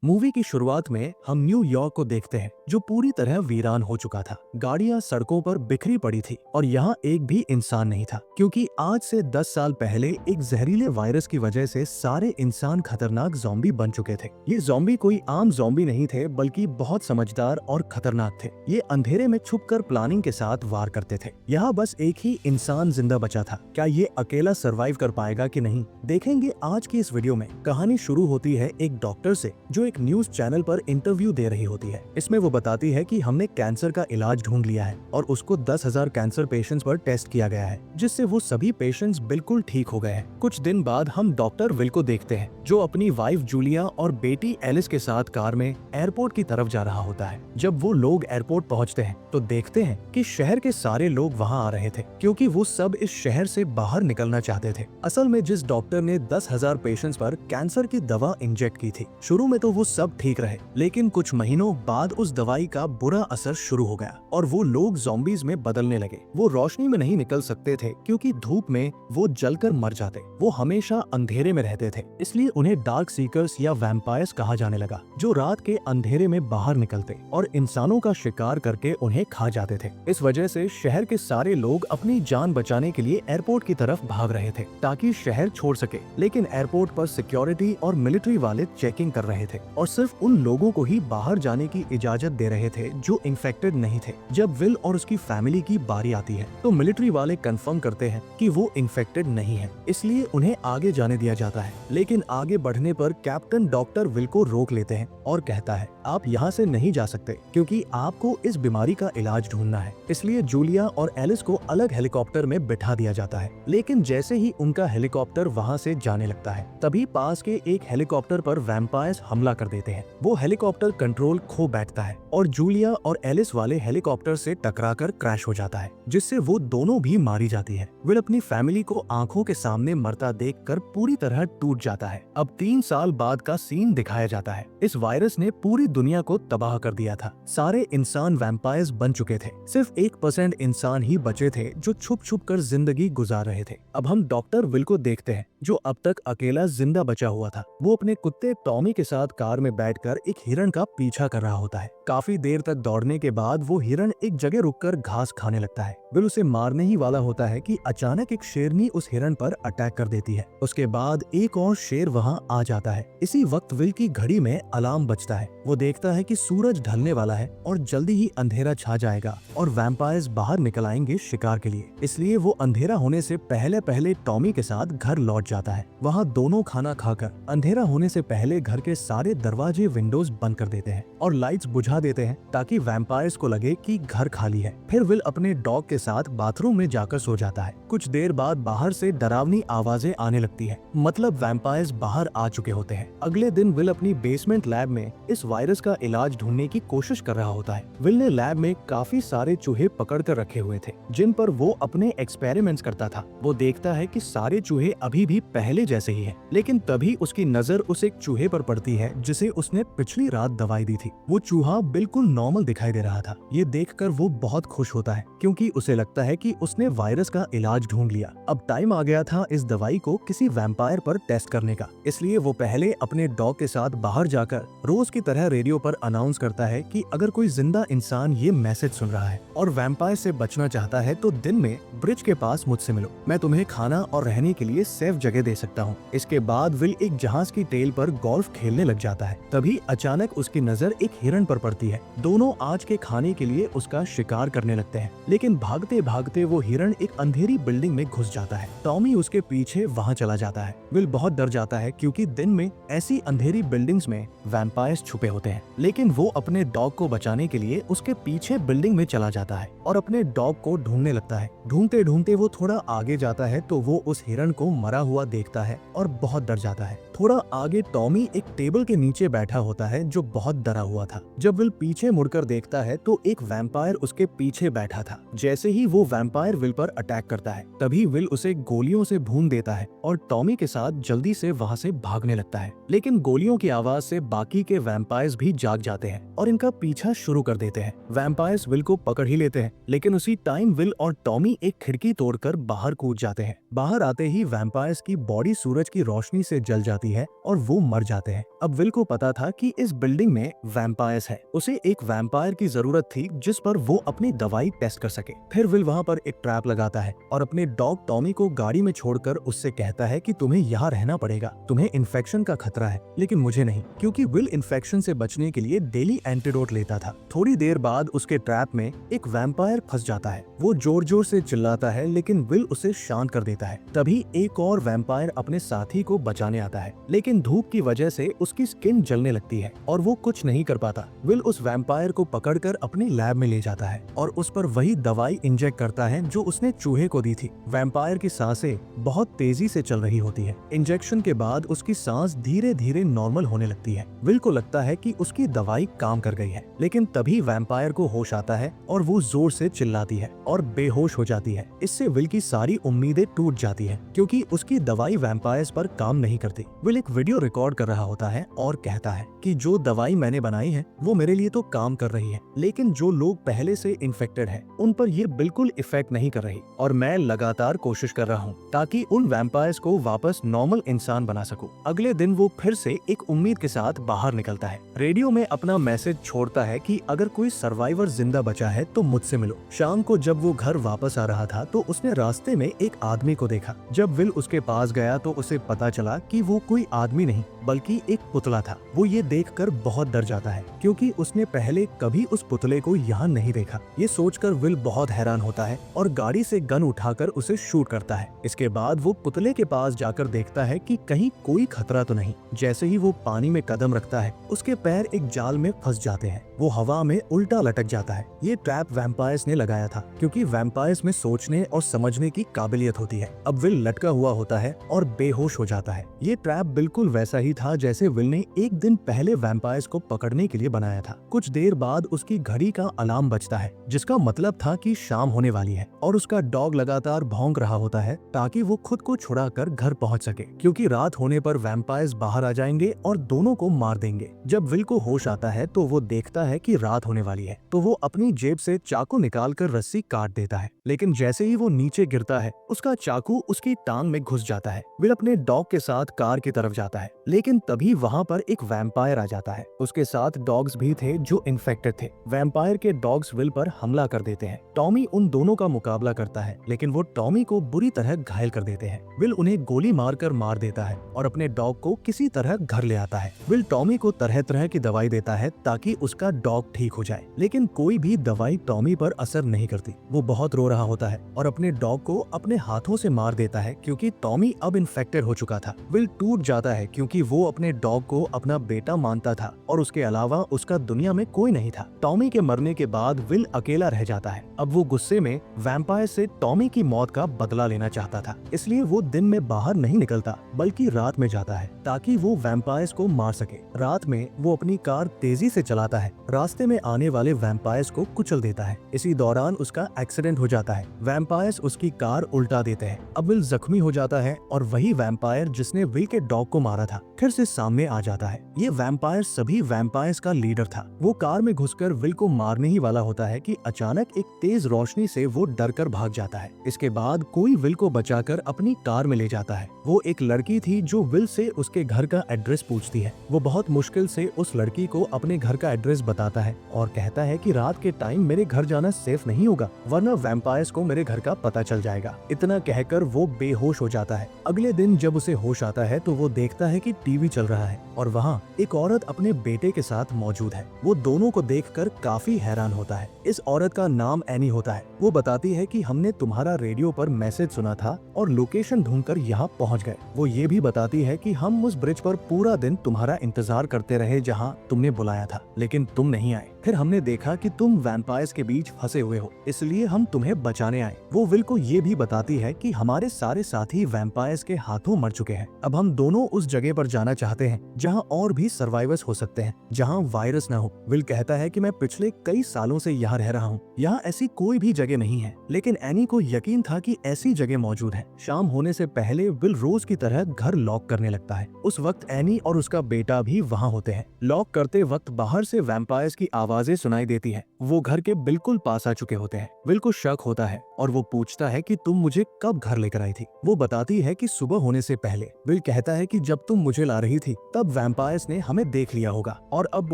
Movie की शुरुआत में हम न्यूयॉर्क को देखते हैं जो पूरी तरह वीरान हो चुका था। गाड़ियां सड़कों पर बिखरी पड़ी थी और यहाँ एक भी इंसान नहीं था, क्योंकि आज से 10 साल पहले एक जहरीले वायरस की वजह से सारे इंसान खतरनाक ज़ॉम्बी बन चुके थे। ये ज़ॉम्बी कोई आम ज़ॉम्बी नहीं थे, बल्कि बहुत समझदार और खतरनाक थे। ये अंधेरे में छुपकर प्लानिंग के साथ वार करते थे। यहाँ बस एक ही इंसान जिंदा बचा था। क्या ये अकेला सरवाइव कर पाएगा कि नहीं, देखेंगे आज की इस वीडियो में। कहानी शुरू होती है एक डॉक्टर से जो एक न्यूज चैनल पर इंटरव्यू दे रही होती है। इसमें वो बताती है कि हमने कैंसर का इलाज ढूंढ लिया है और उसको 10,000 कैंसर पेशेंट्स पर टेस्ट किया गया है, जिससे वो सभी पेशेंट्स बिल्कुल ठीक हो गए हैं। कुछ दिन बाद हम डॉक्टर विल को देखते हैं जो अपनी वाइफ जूलिया और बेटी एलिस के साथ कार में एयरपोर्ट की तरफ जा रहा होता है। जब वो लोग एयरपोर्ट पहुंचते हैं तो देखते हैं कि शहर के सारे लोग वहां आ रहे थे, क्योंकि वो सब इस शहर से बाहर निकलना चाहते थे। असल में जिस डॉक्टर ने 10,000 पेशेंट्स पर कैंसर की दवा इंजेक्ट की थी, शुरू में तो वो सब ठीक रहे, लेकिन कुछ महीनों बाद उस दवाई का बुरा असर शुरू हो गया और वो लोग ज़ॉम्बीज में बदलने लगे। वो रोशनी में नहीं निकल सकते थे क्योंकि धूप में वो जलकर मर जाते। वो हमेशा अंधेरे में रहते थे, इसलिए उन्हें डार्क सीकर्स या वैम्पायर्स कहा जाने लगा, जो रात के अंधेरे में बाहर निकलते और इंसानों का शिकार करके उन्हें खा जाते थे। इस वजह से शहर के सारे लोग अपनी जान बचाने के लिए एयरपोर्ट की तरफ भाग रहे थे ताकि शहर छोड़ सके, लेकिन एयरपोर्ट पर सिक्योरिटी और मिलिट्री वाले चेकिंग कर रहे थे और सिर्फ उन लोगों को ही बाहर जाने की इजाजत दे रहे थे जो इन्फेक्टेड नहीं थे। जब विल और उसकी फैमिली की बारी आती है तो मिलिट्री वाले कंफर्म करते हैं कि वो इन्फेक्टेड नहीं है, इसलिए उन्हें आगे जाने दिया जाता है। लेकिन आगे बढ़ने पर कैप्टन डॉक्टर विल को रोक लेते हैं और कहता है, आप यहाँ से नहीं जा सकते क्योंकि आपको इस बीमारी का इलाज ढूंढना है। इसलिए जूलिया और एलिस को अलग हेलीकॉप्टर में बिठा दिया जाता है। लेकिन जैसे ही उनका हेलीकॉप्टर वहाँ से जाने लगता है, तभी पास के एक हेलीकॉप्टर पर वैम्पायर्स हमला कर देते हैं। वो हेलीकॉप्टर कंट्रोल खो बैठता है और जूलिया और एलिस वाले हेलीकॉप्टर से टकराकर क्रैश हो जाता है, जिससे वो दोनों भी मारी जाती है। विल अपनी फैमिली को आंखों के सामने मरता देखकर पूरी तरह टूट जाता है। अब 3 साल बाद का सीन दिखाया जाता है। इस वायरस ने पूरी दुनिया को तबाह कर दिया था। सारे इंसान वैम्पायर्स बन चुके थे। सिर्फ 1% इंसान ही बचे थे जो छुप छुप कर जिंदगी गुजार रहे थे। अब हम डॉक्टर विल को देखते हैं जो अब तक अकेला जिंदा बचा हुआ था। वो अपने कुत्ते टॉमी के साथ कार में बैठकर एक हिरण का पीछा कर रहा होता है। काफी देर तक दौड़ने के बाद वो हिरण एक जगह रुककर घास खाने लगता है। विल उसे मारने ही वाला होता है कि अचानक एक शेरनी उस हिरण पर अटैक कर देती है। उसके बाद एक और शेर वहां आ जाता है। इसी वक्त विल की घड़ी में अलार्म बजता है। वो देखता है कि सूरज ढलने वाला है और जल्दी ही अंधेरा छा जाएगा और वैम्पायर्स बाहर निकल आएंगे शिकार के लिए। इसलिए वो अंधेरा होने से पहले टॉमी के साथ घर लौट जाता है। वहाँ दोनों खाना खाकर अंधेरा होने से पहले घर के सारे दरवाजे विंडोज बंद कर देते हैं और लाइट्स बुझा देते हैं ताकि वैम्पायर्स को लगे कि घर खाली है। फिर विल अपने डॉग के साथ बाथरूम में जाकर सो जाता है। कुछ देर बाद बाहर से डरावनी आवाजें आने लगती है, मतलब वैम्पायर्स बाहर आ चुके होते हैं। अगले दिन विल अपनी बेसमेंट लैब में इस वायरस का इलाज ढूंढने की कोशिश कर रहा होता है। विल ने लैब में काफी सारे चूहे पकड़ कर रखे हुए थे जिन पर वो अपने एक्सपेरिमेंट्स करता था। वो देखता है कि सारे चूहे अभी भी पहले जैसे ही हैं, लेकिन तभी उसकी नजर उस एक चूहे पर पड़ती है जिसे उसने पिछली रात दवाई दी थी। वो चूहा बिल्कुल नॉर्मल दिखाई दे रहा था। ये देखकर वो बहुत खुश होता है क्योंकि उसे लगता है कि उसने वायरस का इलाज ढूंढ लिया। अब टाइम आ गया था इस दवाई को किसी वैम्पायर पर टेस्ट करने का, इसलिए वो पहले अपने डॉग के साथ बाहर जाकर रोज की तरह रेडियो पर अनाउंस करता है कि अगर कोई जिंदा इंसान ये मैसेज सुन रहा है और वैम्पायर से बचना चाहता है तो दिन में ब्रिज के पास मुझसे मिलो, मैं तुम्हें खाना और रहने के लिए सेफ जगह दे सकता हूँ। इसके बाद विल एक जहाज की टेल पर गोल्फ खेलने लग जाता है। तभी अचानक उसकी नजर एक हिरण पर पड़ती है। दोनों आज के खाने के लिए उसका शिकार करने लगते हैं, लेकिन भागते भागते वो हिरण एक अंधेरी बिल्डिंग में घुस जाता है। टॉमी उसके पीछे वहाँ चला जाता है। विल बहुत डर जाता है क्योंकि दिन में ऐसी अंधेरी बिल्डिंग्स में वैम्पायर्स छुपे होते हैं, लेकिन वो अपने डॉग को बचाने के लिए उसके पीछे बिल्डिंग में चला जाता है और अपने डॉग को ढूंढने लगता है। ढूंढते ढूंढते वो थोड़ा आगे जाता है तो वो उस हिरण को मरा हुआ देखता है और बहुत डर जाता है। थोड़ा आगे टॉमी एक टेबल के नीचे बैठा होता है जो बहुत डरा हुआ था। जब विल पीछे मुड़कर देखता है तो एक वैम्पायर उसके पीछे बैठा था। जैसे ही वो वैम्पायर विल पर अटैक करता है, तभी विल उसे गोलियों से भून देता है और टॉमी के साथ जल्दी से वहाँ से भागने लगता है। लेकिन गोलियों की आवाज से बाकी के वैम्पायर्स भी जाग जाते हैं और इनका पीछा शुरू कर देते हैं। वैम्पायर्स विल को पकड़ ही लेते हैं, लेकिन उसी टाइम विल और टॉमी एक खिड़की तोड़कर बाहर कूद जाते हैं। बाहर आते ही वैम्पायर्स की बॉडी सूरज की रोशनी से जल जाती है और वो मर जाते हैं। अब विल को पता था कि इस बिल्डिंग में वैम्पायर्स है। उसे एक वैम्पायर की जरूरत थी जिस पर वो अपनी दवाई टेस्ट कर सके। फिर विल वहाँ पर एक ट्रैप लगाता है और अपने डॉग टॉमी को गाड़ी में छोड़कर उससे कहता है कि तुम्हें यहाँ रहना पड़ेगा, तुम्हें इन्फेक्शन का खतरा है, लेकिन मुझे नहीं, क्योंकि विल इन्फेक्शन से बचने के लिए डेली एंटीडोट लेता था। थोड़ी देर बाद उसके ट्रैप में एक वैम्पायर फंस जाता है। वो जोर जोर से चिल्लाता है लेकिन विल उसे शांत कर देता है। तभी एक और वैम्पायर अपने साथी को बचाने आता है, लेकिन धूप की वजह से उसकी स्किन जलने लगती है और वो कुछ नहीं कर पाता। विल उस वैम्पायर को पकड़कर अपने लैब में ले जाता है और उस पर वही दवाई इंजेक्ट करता है जो उसने चूहे को दी थी। वैम्पायर की सांसें बहुत तेजी से चल रही होती है। इंजेक्शन के बाद उसकी सांस धीरे धीरे नॉर्मल होने लगती है। विल को लगता है कि उसकी दवाई काम कर गई है, लेकिन तभी वैम्पायर को होश आता है और वो जोर से चिल्लाती है और बेहोश हो जाती है। इससे विल की सारी उम्मीदें टूट जाती है क्योंकि उसकी दवाई वैम्पायर्स पर काम नहीं करती। विल एक वीडियो रिकॉर्ड कर रहा होता है और कहता है कि जो दवाई मैंने बनाई है वो मेरे लिए तो काम कर रही है, लेकिन जो लोग पहले से इन्फेक्टेड हैं उन पर ये बिल्कुल इफेक्ट नहीं कर रही और मैं लगातार कोशिश कर रहा हूँ ताकि उन वैम्पायर्स को वापस नॉर्मल इंसान बना सकूं। अगले दिन वो फिर से एक उम्मीद के साथ बाहर निकलता है। रेडियो में अपना मैसेज छोड़ता है कि अगर कोई सर्वाइवर जिंदा बचा है तो मुझसे मिलो। शाम को जब वो घर वापस आ रहा था तो उसने रास्ते में एक आदमी को देखा। जब विल उसके पास गया तो उसे पता चला कि वो कोई आदमी नहीं बल्कि एक पुतला था। वो ये देखकर बहुत डर जाता है क्योंकि उसने पहले कभी उस पुतले को यहाँ नहीं देखा। ये सोचकर विल बहुत हैरान होता है और गाड़ी से गन उठाकर उसे शूट करता है। इसके बाद वो पुतले के पास जाकर देखता है कि कहीं कोई खतरा तो नहीं। जैसे ही वो पानी में कदम रखता है उसके पैर एक जाल में फंस जाते हैं। वो हवा में उल्टा लटक जाता है। ये ट्रैप वैम्पायर्स ने लगाया था क्योंकि वैम्पायर्स में सोचने और समझने की काबिलियत होती है। अब विल लटका हुआ होता है और बेहोश हो जाता है। ये ट्रैप बिल्कुल वैसा ही था जैसे विल ने एक दिन पहले वैम्पायर्स को पकड़ने के लिए बनाया था। कुछ देर बाद उसकी घड़ी का अलार्म बजता है जिसका मतलब था कि शाम होने वाली है और उसका डॉग लगातार भौंक रहा होता है ताकि वो खुद को छुड़ाकर घर पहुंच सके, क्योंकि रात होने पर वैम्पायर्स बाहर आ जाएंगे और दोनों को मार देंगे। जब विल को होश आता है तो वो देखता है कि रात होने वाली है, तो वो अपनी जेब से चाकू निकालकर रस्सी काट देता है, लेकिन जैसे ही वो नीचे गिरता है उसका चाकू उसकी टांग में घुस जाता है। विल अपने डॉग के साथ कार की तरफ जाता है, लेकिन तभी वहाँ पर एक वैम्पायर आ जाता है। उसके साथ डॉग्स भी थे जो इन्फेक्टेड थे। वैम्पायर के डॉग्स विल पर हमला कर देते हैं। टॉमी उन दोनों का मुकाबला करता है, लेकिन वो टॉमी को बुरी तरह घायल कर देते हैं। विल उन्हें गोली मारकर मार देता है और अपने डॉग को किसी तरह घर ले आता है। विल टॉमी को तरह तरह की दवाई देता है ताकि उसका डॉग ठीक हो जाए, लेकिन कोई भी दवाई टॉमी पर असर नहीं करती। वो बहुत रो रहा होता है और अपने डॉग को अपने हाथों से मार देता है क्योंकि टॉमी अब इन्फेक्टेड हो चुका था। विल टूट जाता है क्योंकि वो अपने डॉग को अपना बेटा मानता था और उसके अलावा उसका दुनिया में कोई नहीं था। टॉमी के मरने के बाद विल अकेला रह जाता है। अब वो गुस्से में वैम्पायर से टॉमी की मौत का बदला लेना चाहता था, इसलिए वो दिन में बाहर नहीं निकलता बल्कि रात में जाता है ताकि वो वैम्पायर्स को मार सके। रात में वो अपनी कार तेजी से चलाता है, रास्ते में आने वाले वैम्पायर्स को कुचल देता है। इसी दौरान उसका एक्सीडेंट हो जाता है। वैम्पायर्स उसकी कार उल्टा देते हैं। अब विल जख्मी हो जाता है और वही वैम्पायर जिसने विल के डॉग को मारा था फिर से सामने आ जाता है। ये वैम्पायर सभी वैम्पायर्स का लीडर था। वो कार में घुसकर विल को मारने ही वाला होता है कि अचानक एक तेज रोशनी से वो डरकर भाग जाता है। इसके बाद कोई विल को बचाकर अपनी कार में ले जाता है। वो एक लड़की थी जो विल से उसके घर का एड्रेस पूछती है। वो बहुत मुश्किल से उस लड़की को अपने घर का एड्रेस बताता है और कहता है कि रात के टाइम मेरे घर जाना सेफ नहीं होगा वरना वैम्पायर्स को मेरे घर का पता चल जाएगा। इतना कहकर वो बेहोश हो जाता है। अगले दिन जब उसे होश आता है तो वो देखता है कि टीवी चल रहा है और वहाँ एक औरत अपने बेटे के साथ मौजूद है। वो दोनों को देखकर काफी हैरान होता है। इस औरत का नाम एनी होता है। वो बताती है कि हमने तुम्हारा रेडियो पर मैसेज सुना था और लोकेशन ढूंढकर यहाँ पहुँच गए। वो ये भी बताती है कि हम उस ब्रिज पर पूरा दिन तुम्हारा इंतजार करते रहे जहाँ तुमने बुलाया था, लेकिन तुम नहीं आए। फिर हमने देखा कि तुम वैम्पायर्स के बीच फंसे हुए हो, इसलिए हम तुम्हें बचाने आए। वो विल को ये भी बताती है कि हमारे सारे साथी वैम्पायर्स के हाथों मर चुके हैं। अब हम दोनों उस जगह पर जाना चाहते हैं जहां और भी सर्वाइवर्स हो सकते हैं, जहां वायरस ना हो। विल कहता है कि मैं पिछले कई सालों से यहाँ रह रहा हूँ, यहाँ ऐसी कोई भी जगह नहीं है। लेकिन एनी को यकीन था कि ऐसी जगह मौजूद है। शाम होने से पहले विल रोज की तरह घर लॉक करने लगता है। उस वक्त एनी और उसका बेटा भी वहाँ होते हैं। लॉक करते वक्त बाहर से वैम्पायर्स की आवाजें सुनाई देती है। वो घर के बिल्कुल पास आ चुके होते हैं। विल को शक होता है और वो पूछता है कि तुम मुझे कब घर लेकर आई थी। वो बताती है कि सुबह होने से पहले। विल कहता है कि जब तुम मुझे ला रही थी तब वैम्पायर्स ने हमें देख लिया होगा और अब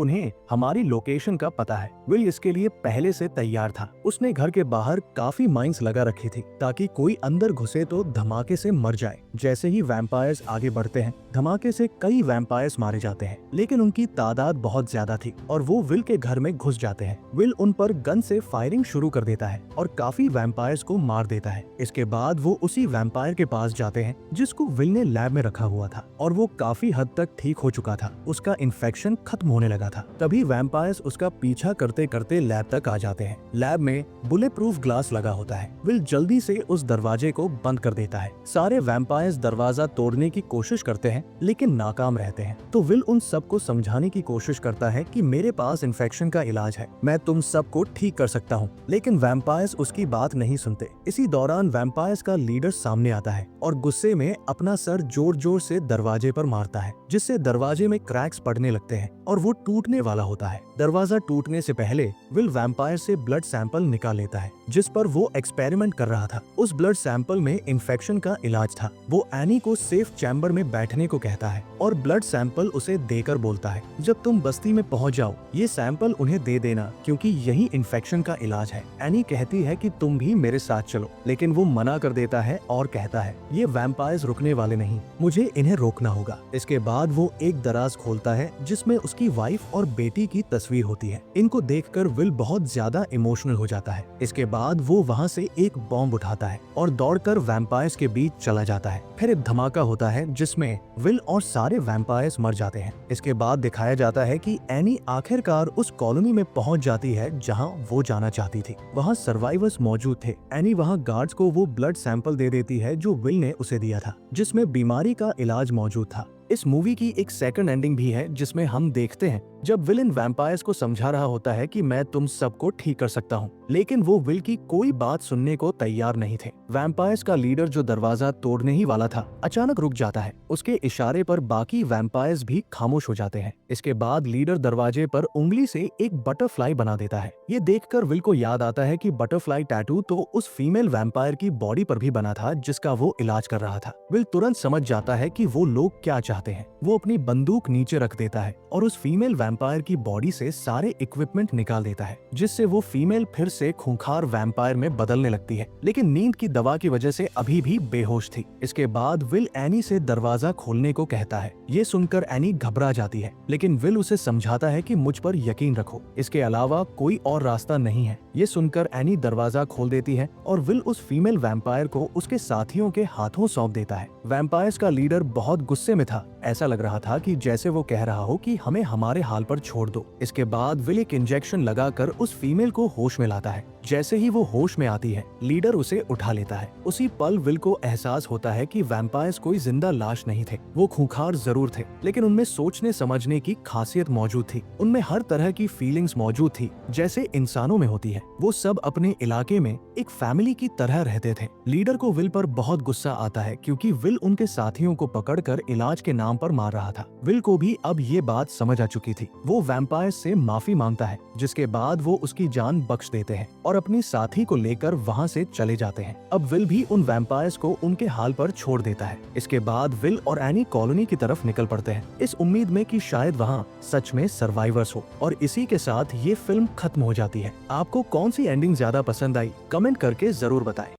उन्हें हमारी लोकेशन का पता है। विल इसके लिए पहले से तैयार था। उसने घर के बाहर काफी माइंस लगा रखी थी ताकि कोई अंदर घुसे तो धमाके से मर जाए। जैसे ही वैम्पायर्स आगे बढ़ते हैं, धमाके से कई वैम्पायर्स मारे जाते हैं, लेकिन उनकी तादाद बहुत ज्यादा थी और वो विल के घर में घुस जाते हैं। विल उन पर गन से फायरिंग शुरू कर देता है और काफी वैम्पायर्स को मार देता है। इसके बाद वो उसी वैम्पायर के पास जाते हैं जिसको विल ने लैब में रखा हुआ था और वो काफी हद तक ठीक हो चुका था। उसका इन्फेक्शन खत्म होने लगा था। तभी वैम्पायर्स उसका पीछा करते करते लैब तक आ जाते हैं। लैब में बुलेट प्रूफ ग्लास लगा होता है। विल जल्दी से उस दरवाजे को बंद कर देता है। सारे वैम्पायर्स दरवाजा तोड़ने की कोशिश करते हैं लेकिन नाकाम रहते हैं। तो विल उन सबको समझाने की कोशिश करता है कि मेरे पास इन्फेक्शन का इलाज है, मैं तुम सबको ठीक कर सकता हूँ। लेकिन वैम्पायर्स उसकी बात नहीं सुनते। इसी दौरान वैम्पायर्स का लीडर सामने आता है और गुस्से में अपना सर जोर जोर से दरवाजे पर मारता है, जिससे दरवाजे में क्रैक्स पड़ने लगते हैं और वो टूटने वाला होता है। दरवाजा टूटने से पहले विल वैम्पायर से ब्लड सैंपल निकाल लेता है जिस पर वो एक्सपेरिमेंट कर रहा था। उस ब्लड सैंपल में इन्फेक्शन का इलाज था। वो एनी को सेफ चैम्बर में बैठने को कहता है और ब्लड सैंपल उसे देकर बोलता है, जब तुम बस्ती में पहुंच जाओ ये सैंपल उन्हें दे देना क्योंकि यही इन्फेक्शन का इलाज है। एनी कहती है कि तुम भी मेरे साथ चलो, लेकिन वो मना कर देता है और कहता है ये वैम्पायर्स रुकने वाले नहीं, मुझे इन्हें रोकना होगा। इसके बाद वो एक दराज खोलता है जिसमें उसकी वाइफ और बेटी की तस्वीर होती है। इनको देखकर विल बहुत ज्यादा इमोशनल हो जाता है। इसके बाद वो वहाँ से एक बॉम्ब उठाता है और दौड़कर वैम्पायर्स के बीच चला जाता है। फिर एक धमाका होता है जिसमें विल और सारे वैम्पायर्स मर जाते हैं। इसके बाद दिखाया जाता है कि एनी आखिरकार उस कॉलोनी में पहुंच जाती है जहां वो जाना चाहती थी। वहां सर्वाइवर्स मौजूद थे। एनी वहां गार्ड्स को वो ब्लड सैंपल दे देती है जो विल ने उसे दिया था, जिसमें बीमारी का इलाज मौजूद था। इस मूवी की एक सेकंड एंडिंग भी है जिसमें हम देखते हैं जब विल इन वैम्पायर्स को समझा रहा होता है कि मैं तुम सबको ठीक कर सकता हूँ, लेकिन वो विल की कोई बात सुनने को तैयार नहीं थे। वैम्पायर्स का लीडर जो दरवाजा तोड़ने ही वाला था अचानक रुक जाता है। उसके इशारे पर बाकी वैम्पायर्स भी खामोश हो जाते हैं। इसके बाद लीडर दरवाजे पर उंगली से एक बटरफ्लाई बना देता है। ये देखकर विल को याद आता है कि बटरफ्लाई टैटू तो उस फीमेल वैम्पायर की बॉडी पर भी बना था जिसका वो इलाज कर रहा था। विल तुरंत समझ जाता है कि वो लोग क्या चाहते हैं। वो अपनी बंदूक नीचे रख देता है और उस फीमेल वैम्पायर की बॉडी से सारे इक्विपमेंट निकाल देता है, जिससे वो फीमेल फिर से खूंखार वैम्पायर में बदलने लगती है, लेकिन नींद की दवा की वजह से अभी भी बेहोश थी। इसके बाद विल एनी से दरवाजा खोलने को कहता है। ये सुनकर एनी घबरा जाती है, लेकिन विल उसे समझाता है कि मुझ पर यकीन रखो, इसके अलावा कोई और रास्ता नहीं है। ये सुनकर एनी दरवाजा खोल देती है और विल उस फीमेल वैम्पायर को उसके साथियों के हाथों सौंप देता है। वैम्पायर्स का लीडर बहुत गुस्से में था। ऐसा लग रहा था कि जैसे वो कह रहा हो कि हमें हमारे हाल पर छोड़ दो। इसके बाद विल एक इंजेक्शन लगाकर उस फीमेल को होश में लाता है। जैसे ही वो होश में आती है, लीडर उसे उठा लेता है। उसी पल विल को एहसास होता है कि वैम्पायर्स कोई जिंदा लाश नहीं थे। वो खूंखार जरूर थे, लेकिन उनमें सोचने समझने की खासियत मौजूद थी। उनमें हर तरह की फीलिंग्स मौजूद थी जैसे इंसानों में होती है। वो सब अपने इलाके में एक फैमिली की तरह रहते थे। लीडर को विल पर बहुत गुस्सा आता है क्योंकि विल उनके साथियों को पकड़कर इलाज के नाम पर मार रहा था। विल को भी अब ये बात समझ आ चुकी थी। वो वैम्पायर्स से माफी मांगता है, जिसके बाद वो उसकी जान बख्श देते हैं और अपने साथी को लेकर वहाँ से चले जाते हैं। अब विल भी उन वैम्पायर्स को उनके हाल पर छोड़ देता है। इसके बाद विल और एनी कॉलोनी की तरफ निकल पड़ते हैं, इस उम्मीद में कि शायद वहाँ सच में सर्वाइवर्स हो। और इसी के साथ ये फिल्म खत्म हो जाती है। आपको कौन सी एंडिंग ज्यादा पसंद आई, कमेंट करके जरूर बताएं।